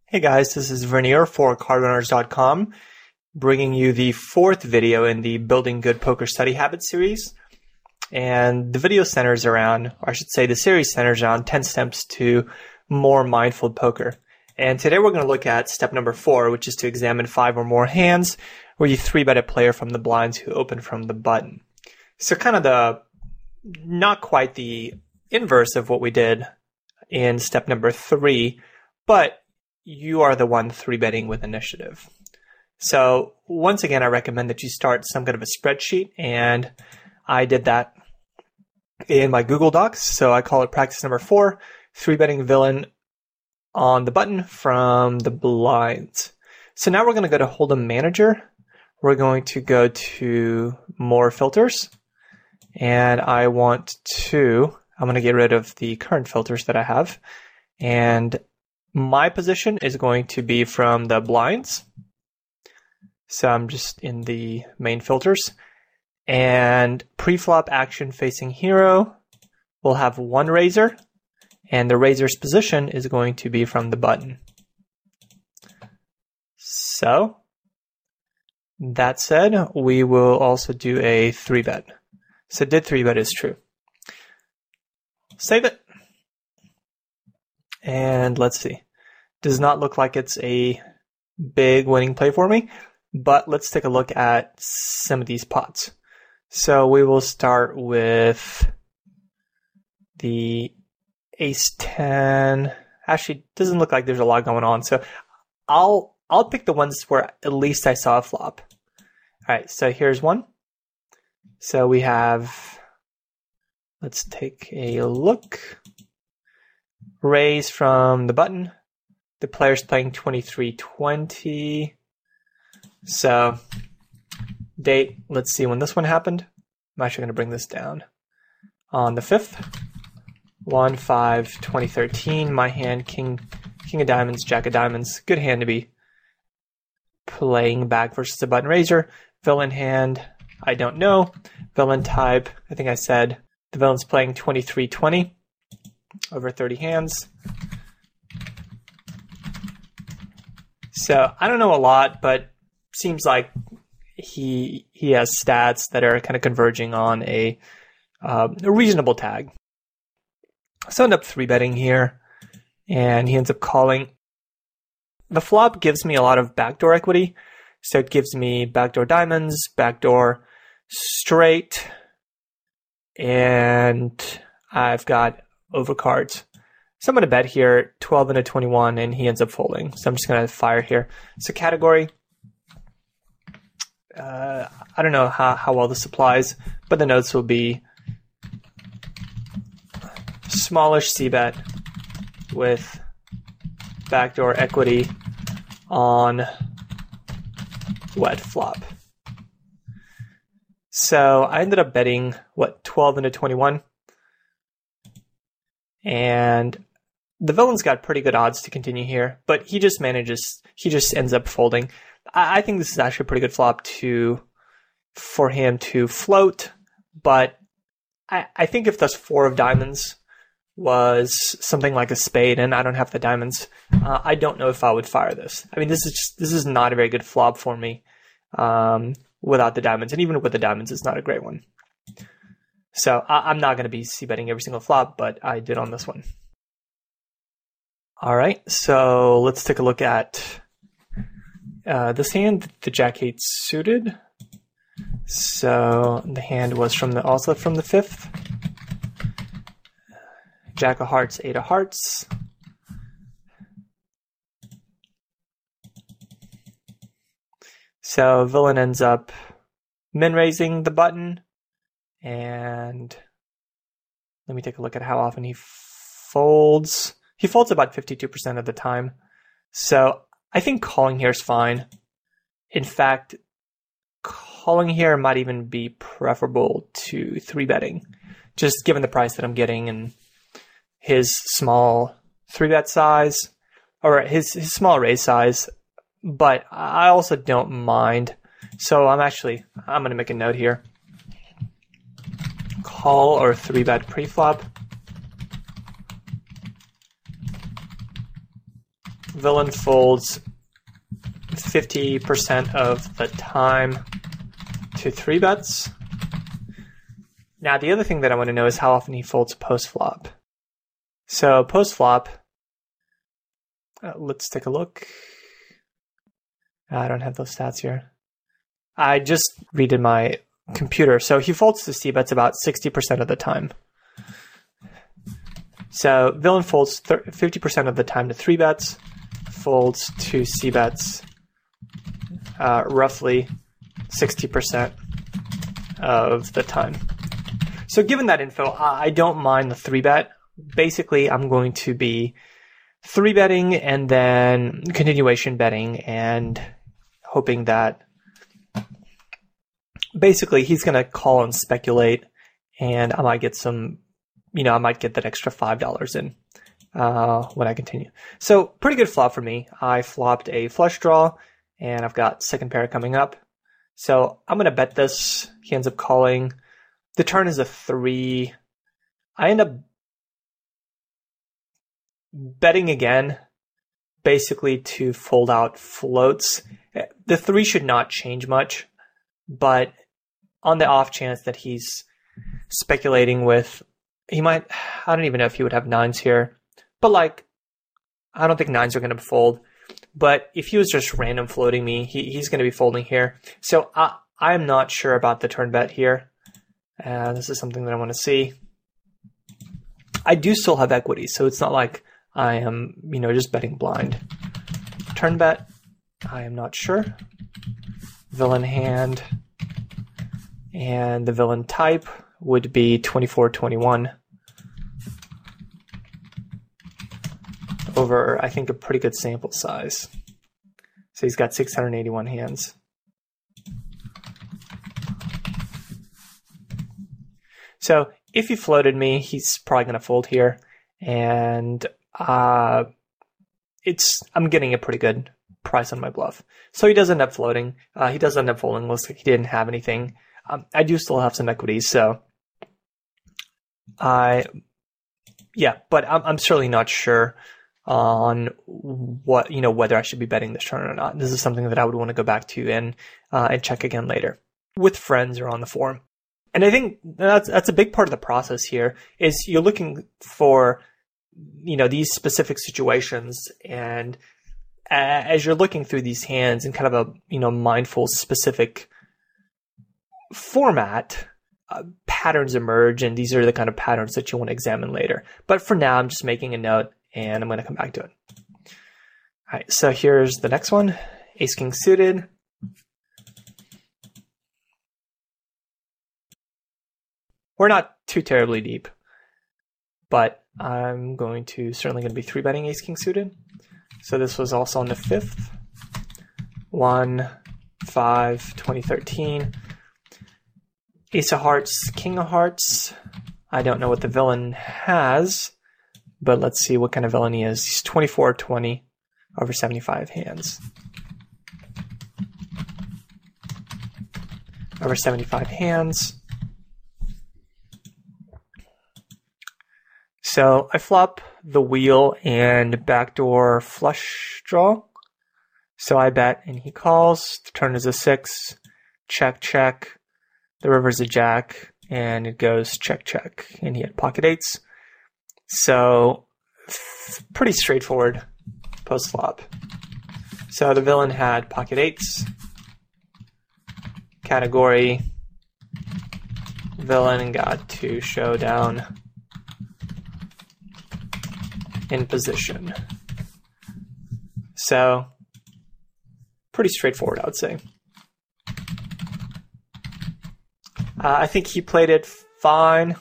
Hey guys, this is Vernier for cardrunners.com, bringing you the fourth video in the Building Good Poker Study Habits series. And the video centers around, or I should say the series centers around 10 steps to more mindful poker. And today we're going to look at step number 4, which is to examine 5 or more hands where you 3-bet a player from the blinds who open from the button. So kind of not quite the inverse of what we did in step number 3, but you are the one 3-betting with initiative. So once again, I recommend that you start some kind of a spreadsheet, and I did that in my Google Docs. So I call it practice number 4, 3-betting villain on the button from the blinds. So now we're going to go to Hold'em Manager. We're going to go to more filters, and I'm going to get rid of the current filters that I have, and my position is going to be from the blinds. So I'm just in the main filters. And pre-flop action facing hero will have 1 raiser, and the raiser's position is going to be from the button. So that said, we will also do a 3-bet. So did 3-bet is true. Save it. And let's see. Does not look like it's a big winning play for me, but let's take a look at some of these pots. So we will start with the ace 10. Actually, doesn't look like there's a lot going on, so I'll pick the ones where at least I saw a flop. All right, so here's one. So we have, let's take a look. Raise from the button. The player's playing 23-20. So, date, let's see when this one happened. I'm actually going to bring this down. On the 5th, 1-5-2013. My hand, king of diamonds, jack of diamonds. Good hand to be playing back versus a button raiser. Villain hand, I don't know. Villain type, I think I said the villain's playing 23-20 over 30 hands. So I don't know a lot, but seems like he has stats that are kind of converging on a reasonable tag. So I end up 3-betting here, and he ends up calling. The flop gives me a lot of backdoor equity, so it gives me backdoor diamonds, backdoor straight, and I've got overcards. So I'm going to bet here 12 into 21, and he ends up folding. So I'm just going to fire here. So category, I don't know how well this applies, but the notes will be smallish c-bet with backdoor equity on wet flop. So I ended up betting, 12 into 21? And the villain's got pretty good odds to continue here, but he just ends up folding. I think this is actually a pretty good flop for him to float, but I think if this 4 of diamonds was something like a spade and I don't have the diamonds, I don't know if I would fire this. I mean, this is not a very good flop for me without the diamonds, and even with the diamonds, it's not a great one. So I'm not going to be c-betting every single flop, but I did on this one. All right, so let's take a look at this hand, the jack-8 suited. So the hand was also from the 5th. Jack of hearts, 8 of hearts. So villain ends up min-raising the button. And let me take a look at how often he folds. He folds about 52% of the time. So I think calling here is fine. In fact, calling here might even be preferable to 3-betting, just given the price that I'm getting and his small 3-bet size, or his small raise size. But I also don't mind. So I'm going to make a note here. Call or 3-bet preflop. Villain folds 50% of the time to 3 bets. Now, the other thing that I want to know is how often he folds post-flop. So post-flop, let's take a look. I don't have those stats here. I just redid my computer. So he folds to c-bets about 60% of the time. So villain folds 50% of the time to 3 bets, folds to c-bets roughly 60% of the time. So given that info, I don't mind the 3-bet. Basically, I'm going to be 3-betting and then continuation betting and hoping that basically he's going to call and speculate, and I might get some, I might get that extra $5 in when I continue. So pretty good flop for me. I flopped a flush draw, and I've got second pair coming up. So I'm going to bet this. He ends up calling. The turn is a 3. I end up betting again, basically to fold out floats. The 3 should not change much, but on the off chance that he's speculating with, he might, I don't even know if he would have 9s here, but like, I don't think 9s are going to fold. But if he was just random floating me, he's going to be folding here. So I'm not sure about the turn bet here. This is something that I want to see. I do still have equity, so it's not like I am, just betting blind. Turn bet, I am not sure. Villain hand, and the villain type would be 24-21 over, I think, a pretty good sample size. So he's got 681 hands. So if he floated me, he's probably going to fold here, and I'm getting a pretty good price on my bluff. So he does end up floating. He does end up folding. Looks like he didn't have anything. I do still have some equities, so but I'm certainly not sure on what, whether I should be betting this turn or not. This is something that I would want to go back to and check again later with friends or on the forum. And I think that's a big part of the process here is you're looking for, these specific situations, and as you're looking through these hands in kind of a, mindful, specific format, patterns emerge, and these are the kind of patterns that you want to examine later. But for now, I'm just making a note, and I'm going to come back to it. All right, so here's the next one, ace-king suited. We're not too terribly deep, but I'm certainly going to be 3-betting ace-king suited. So this was also on the 5th. 1/5/2013. Ace of hearts, king of hearts. I don't know what the villain has, but let's see what kind of villain he is. He's 24-20 over 75 hands. Over 75 hands. So I flop the wheel and backdoor flush draw. So I bet and he calls. The turn is a 6. Check, check. The river's a jack. And it goes check, check. And he had pocket 8s. So pretty straightforward post flop. So the villain had pocket 8s. Category. Villain got to showdown in position. So pretty straightforward, I would say. I think he played it fine.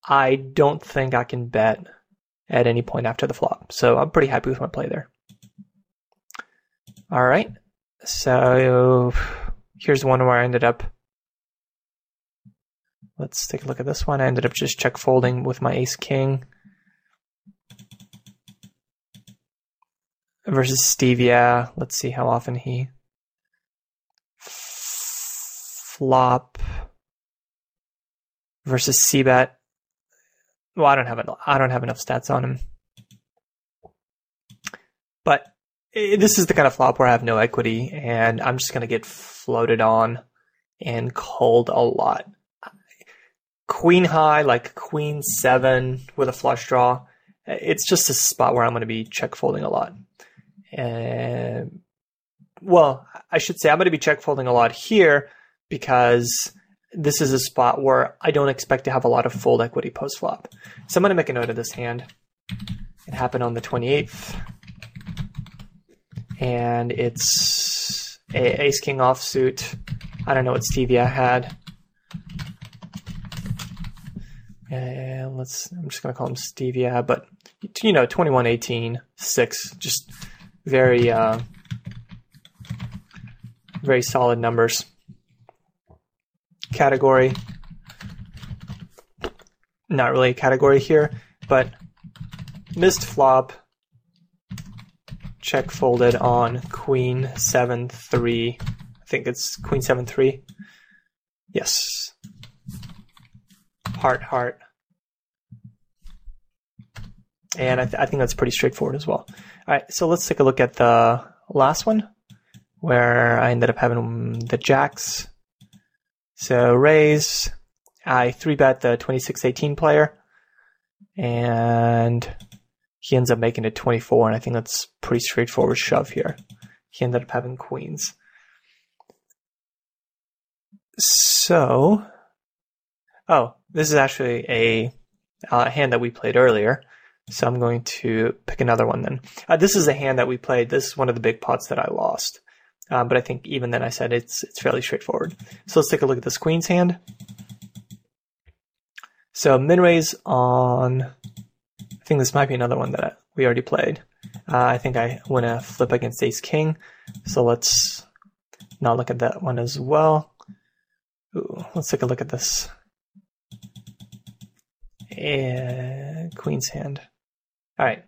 I don't think I can bet at any point after the flop, so I'm pretty happy with my play there. All right, so here's one where I ended up, let's take a look at this one. I ended up just check folding with my ace-king. Versus Steve, yeah. Let's see how often he flop versus c-bet. Well, I don't have enough stats on him, but this is the kind of flop where I have no equity, and I'm just going to get floated on and called a lot. Queen high, like queen 7 with a flush draw. It's just a spot where I'm going to be check folding a lot. And, well, I should say I'm going to be check folding a lot here because this is a spot where I don't expect to have a lot of fold equity post flop. So I'm going to make a note of this hand. It happened on the 28th. And it's a ace king offsuit. I don't know what Stevia had. And I'm just going to call him Stevia, but 21, 18, 6, just very, very solid numbers. Category, not really a category here, but missed flop, check folded on queen 7-3. I think it's queen 7-3. Yes. Heart, heart. And I think that's pretty straightforward as well. All right, so let's take a look at the last one where I ended up having the jacks. So raise, I 3-bet the 26-18 player, and he ends up making it 24, and I think that's pretty straightforward shove here. He ended up having queens. So, oh, this is actually a hand that we played earlier, so I'm going to pick another one then. This is a hand that we played. This is one of the big pots that I lost. But I think even then I said it's fairly straightforward. So let's take a look at this queen's hand. So min raise on, I think this might be another one that we already played. I think I want to flip against ace king. So let's not look at that one as well. Ooh, let's take a look at this. And queen's hand. All right,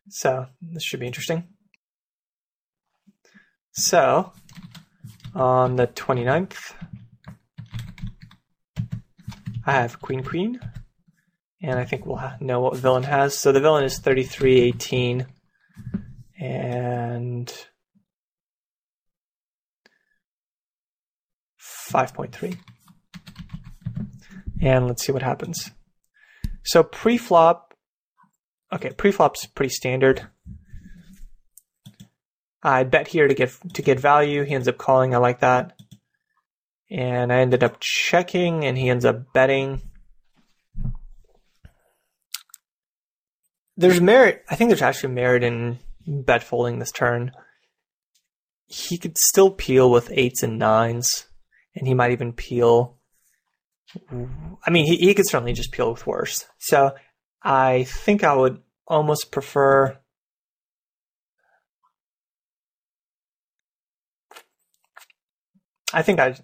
so this should be interesting. So, on the 29th, I have queen, queen, and I think we'll know what villain has. So the villain is 33-18, and 5.3. And let's see what happens. So pre-flop, okay, pre-flop's pretty standard. I bet here to get value. He ends up calling. I like that. And I ended up checking, and he ends up betting. There's merit. I think there's actually merit in bet folding this turn. He could still peel with 8s and 9s, and he might even peel. I mean, he could certainly just peel with worse. So I think I would almost prefer. I think I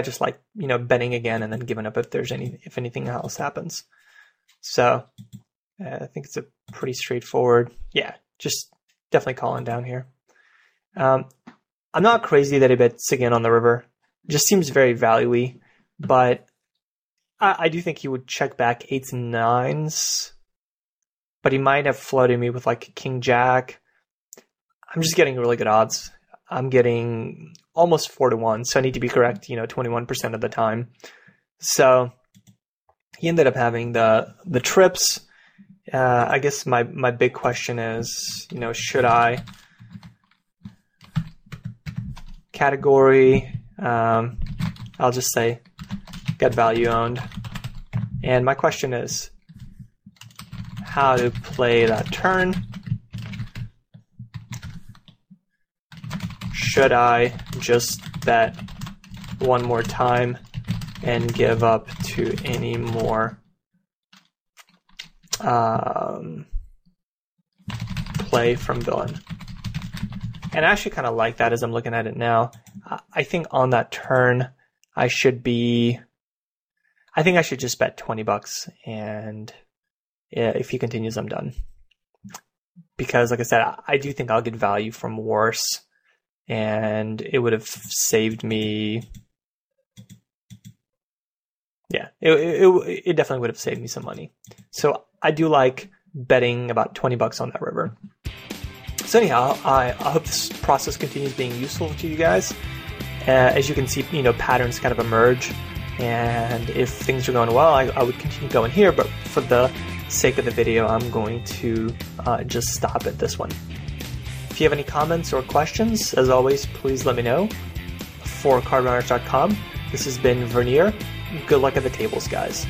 just like, betting again and then giving up if anything else happens. So I think it's a pretty straightforward. Yeah, just definitely calling down here. I'm not crazy that he bets again on the river. It just seems very value-y, but I do think he would check back 8s and 9s, but he might have floated me with like king jack. I'm just getting really good odds. I'm getting almost 4-1, so I need to be correct, 21% of the time. So he ended up having the trips. I guess my big question is, should I? Category, I'll just say got value owned. And my question is how to play that turn. Should I just bet one more time and give up to any more play from villain? And I actually kind of like that as I'm looking at it now. I think on that turn, I should just bet $20, and if he continues, I'm done. Because like I said, I do think I'll get value from worse. And it would have saved me. Yeah, it definitely would have saved me some money. So I do like betting about $20 on that river. So anyhow, I hope this process continues being useful to you guys. As you can see, patterns kind of emerge, and if things are going well, I would continue going here, but for the sake of the video, I'm going to just stop at this one. If you have any comments or questions, as always, please let me know. For cardrunners.com, this has been Vernier. Good luck at the tables, guys.